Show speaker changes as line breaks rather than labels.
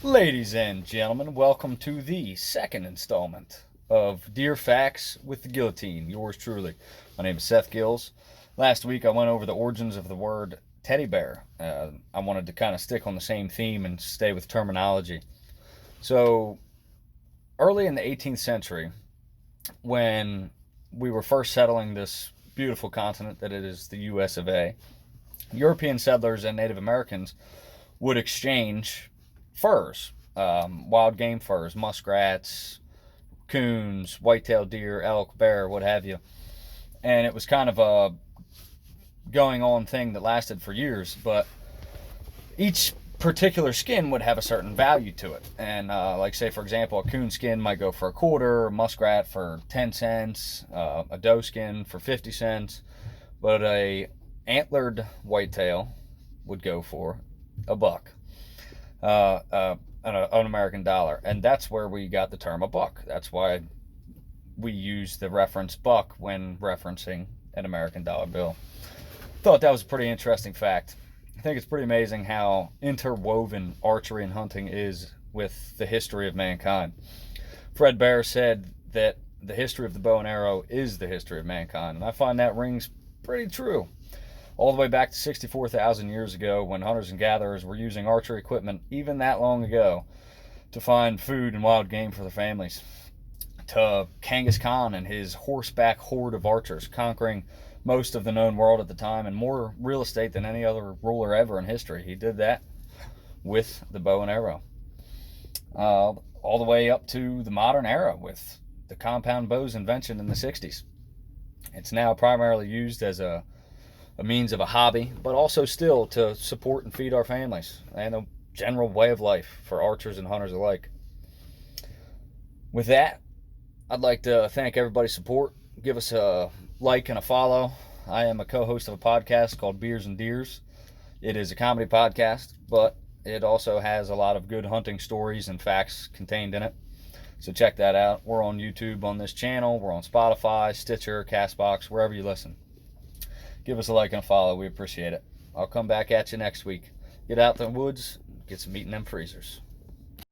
Ladies and gentlemen, welcome to the second installment of Deer Facts with the Guillotine. Yours truly. My name is Seth Gills. Last week I went over the origins of the word teddy bear. I wanted to kind of stick on the same theme and stay with terminology. So, early in the 18th century, when we were first settling this beautiful continent that it is the US of A, European settlers and Native Americans would exchange furs, wild game furs, muskrats, coons, white-tailed deer, elk, bear, what have you. And it was kind of a going on thing that lasted for years, but each particular skin would have a certain value to it. And like, say, for example, a coon skin might go for a quarter, a muskrat for 10 cents, a doe skin for 50 cents, but a antlered whitetail would go for a buck. An American dollar. And that's where we got the term a buck. That's why we use the reference buck when referencing an American dollar bill. Thought that was a pretty interesting fact. I think it's pretty amazing how interwoven archery and hunting is with the history of mankind. Fred Bear said that the history of the bow and arrow is the history of mankind, and I find that rings pretty true. All the way back to 64,000 years ago, when hunters and gatherers were using archery equipment even that long ago to find food and wild game for their families, to Genghis Khan and his horseback horde of archers conquering most of the known world at the time and more real estate than any other ruler ever in history. He did that with the bow and arrow. All the way up to the modern era with the compound bow's invention in the 60s. It's now primarily used as a means of a hobby, but also still to support and feed our families and a general way of life for archers and hunters alike. With that, I'd like to thank everybody's support. Give us a like and a follow. I am a co-host of a podcast called Beers and Deers. It is a comedy podcast, but it also has a lot of good hunting stories and facts contained in it. So check that out. We're on YouTube on this channel. We're on Spotify, Stitcher, Castbox, wherever you listen. Give us a like and a follow. We appreciate it. I'll come back at you next week. Get out in the woods, get some meat in them freezers.